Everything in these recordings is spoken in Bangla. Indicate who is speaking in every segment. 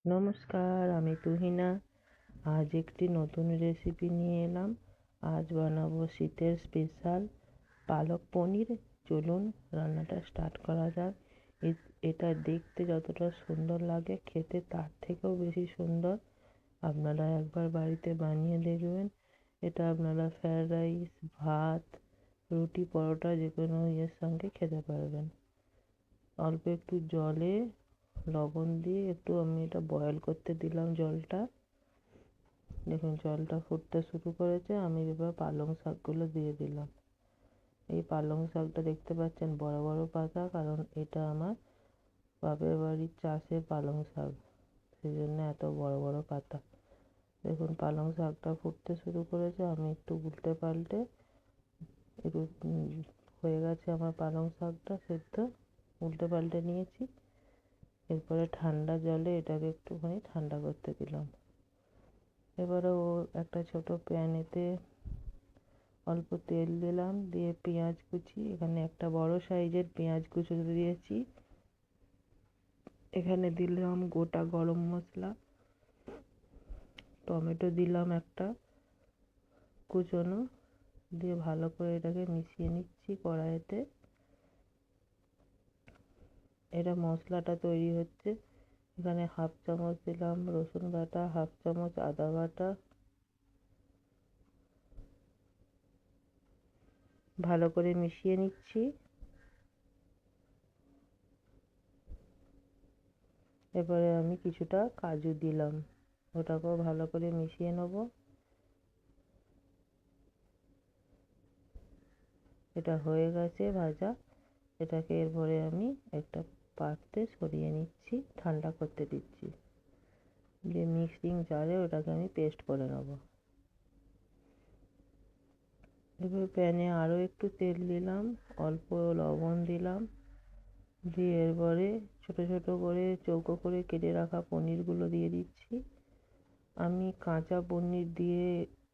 Speaker 1: নমস্কার, আমি তুহিনা। আজ একটি নতুন রেসিপি নিয়ে এলাম। আজ বানাবো শীতের স্পেশাল পালক পনির। চলুন রান্নাটা স্টার্ট করা যাক। এটা দেখতে যতটা সুন্দর লাগে, খেতে তার থেকেও বেশি সুন্দর। আপনারা একবার বাড়িতে বানিয়ে দেখবেন। এটা আপনারা ফ্রায়েড রাইস, ভাত, রুটি, পরোটা যে কোনো ইয়ের সঙ্গে খেতে পারবেন। অল্প একটু জলে লবণ দিয়ে একটু আমি এটা বয়েল করতে দিলাম জলটা। দেখুন জলটা ফুটতে শুরু করেছে। আমি এবার পালং শাকগুলো দিয়ে দিলাম। এই পালং শাকটা দেখতে পাচ্ছেন বড় বড় পাতা, কারণ এটা আমার বাপের বাড়ির চাষের পালং শাক, সেই জন্য এত বড় বড় পাতা। দেখুন পালং শাকটা ফুটতে শুরু করেছে। আমি একটু উল্টে পাল্টে একটু হয়ে গেছে আমার পালং শাকটা সেদ্ধ, উল্টে পাল্টে নিয়েছি। এরপরে ঠান্ডা জলে এটাকে একটুখানি ঠান্ডা করতে দিলাম। এবারে একটা ছোট প্যানেতে অল্প তেল দিলাম, দিয়ে পেঁয়াজ কুচি, এখানে একটা বড় সাইজের পেঁয়াজ কুচি দিয়েছি। এখানে দিলাম গোটা গরম মশলা, টমেটো দিলাম একটা কুচনো, দিয়ে ভালো করে এটাকে মিশিয়ে নিচ্ছি কড়াইতে। এটা মশলাটা তৈরি হচ্ছে। এখানে হাফ চামচ দিলাম রসুন বাটা, হাফ চামচ আদা বাটা, ভালো করে মিশিয়ে নিচ্ছি। এবারে আমি কিছুটা কাজু দিলাম, ওটাকেও ভালো করে মিশিয়ে নেব। এটা হয়ে গেছে ভাজা। এটাকে এরপরে আমি একটা পাত্রে সরিয়ে নিচ্ছি, ঠান্ডা করতে দিচ্ছি, দিয়ে মিক্সিং জারে ওটাকে আমি পেস্ট করে নেব। এবার প্যানে আরও একটু তেল দিলাম, অল্প লবণ দিলাম, দিয়ে এরপরে ছোট ছোট করে চৌকো করে কেটে রাখা পনিরগুলো দিয়ে দিচ্ছি। আমি কাঁচা পনির দিয়ে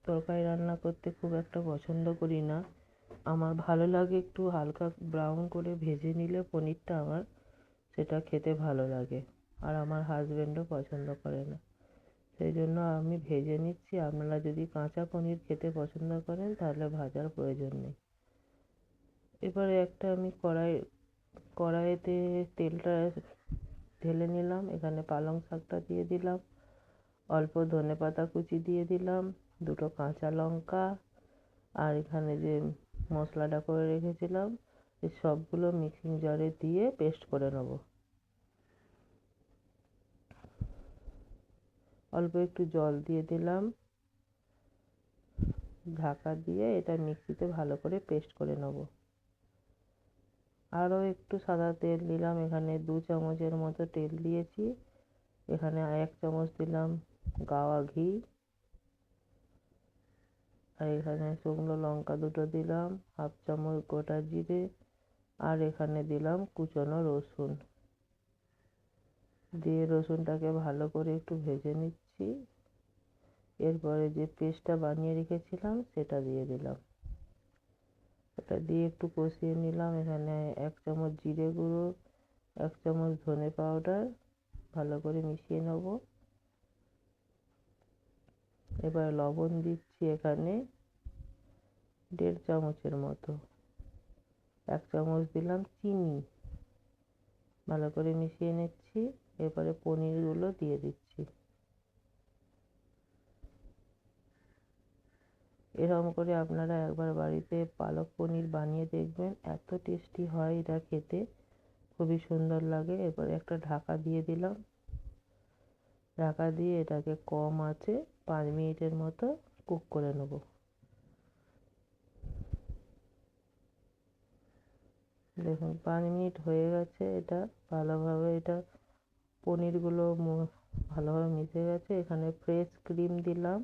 Speaker 1: তরকারি রান্না করতে খুব একটা পছন্দ করি না। আমার ভালো লাগে একটু হালকা ব্রাউন করে ভেজে নিলে পনিরটা আমার সেটা খেতে ভালো লাগে, আর আমার হাজব্যান্ডও পছন্দ করে না, সেই জন্য আমি ভেজে নিচ্ছি। আপনারা যদি কাঁচা পনির খেতে পছন্দ করেন তাহলে ভাজার প্রয়োজন নেই। এবারে একটা আমি কড়াইতে তেলটা ঢেলে নিলাম, এখানে পালং শাকটা দিয়ে দিলাম, অল্প ধনেপাতা কুচি দিয়ে দিলাম, দুটো কাঁচা লঙ্কা, আর এখানে যে মশলাটা করে রেখেছিলাম এই সবগুলো মিক্সিং জারে দিয়ে পেস্ট করে নেব। অল্প একটু জল দিয়ে দিলাম, ঢাকা দিয়ে এটা মিক্সিতে ভালো করে পেস্ট করে নেব। আরও একটু সাদা তেল দিলাম, এখানে 2 চামচের মতো তেল দিয়েছি। এখানে 1 চামচ দিলাম গাওয়া ঘি, আর এখানে শুকনো লঙ্কা দুটো দিলাম, হাফ চামচ গোটা জিরে, আর এখানে দিলাম কুচনো রসুন। দিয়ে রসুনটাকে ভালো করে একটু ভেজে নিচ্ছি। এরপরে যে পেস্টটা বানিয়ে রেখেছিলাম সেটা দিয়ে দিলাম, ওটা দিয়ে একটু কষিয়ে নিলাম। এখানে 1 চামচ জিরে গুঁড়ো, 1 চামচ ধনে পাউডার, ভালো করে মিশিয়ে নেব। এবার লবণ দিচ্ছি এখানে 1.5 চামচের মতো, 1 চামচ দিলাম চিনি, ভালো করে মিশিয়ে নিচ্ছি। এরপরে পনিরগুলো দিয়ে দিচ্ছি। এরকম করে আপনারা একবার বাড়িতে পালক পনির বানিয়ে দেখবেন, এত টেস্টি হয় এটা খেতে, খুবই সুন্দর লাগে। এরপরে একটা ঢাকা দিয়ে দিলাম, ঢাকা দিয়ে এটাকে কম আঁচে 5 মিনিটের মতো কুক করে নেব। দেখুন 5 মিনিট হয়ে গেছে। এটা ভালোভাবে পনিরগুলো ভালোভাবে মিশে গেছে। এখানে ফ্রেশ ক্রিম দিলাম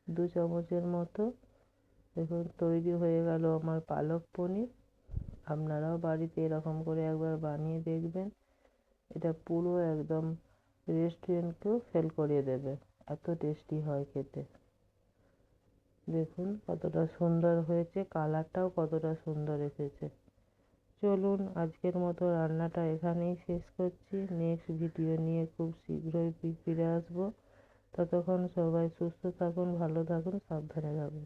Speaker 1: 2 চামচের মতো। দেখুন তৈরি হয়ে গেল আমার পালক পনির। আপনারাও বাড়িতে এরকম করে একবার বানিয়ে দেখবেন। এটা পুরো একদম রেস্টুরেন্টকেও ফেল করিয়ে দেবে, এত টেস্টি হয় খেতে। দেখুন কতটা সুন্দর হয়েছে, কালারটাও কতটা সুন্দর এসেছে। চলুন আজকের মতো রান্নাটা এখানেই শেষ করছি। নেক্সট ভিডিও নিয়ে খুব শীঘ্রই ফিরে আসবো। ততক্ষণ সবাই সুস্থ থাকুন, ভালো থাকুন, সাবধানে থাকুন।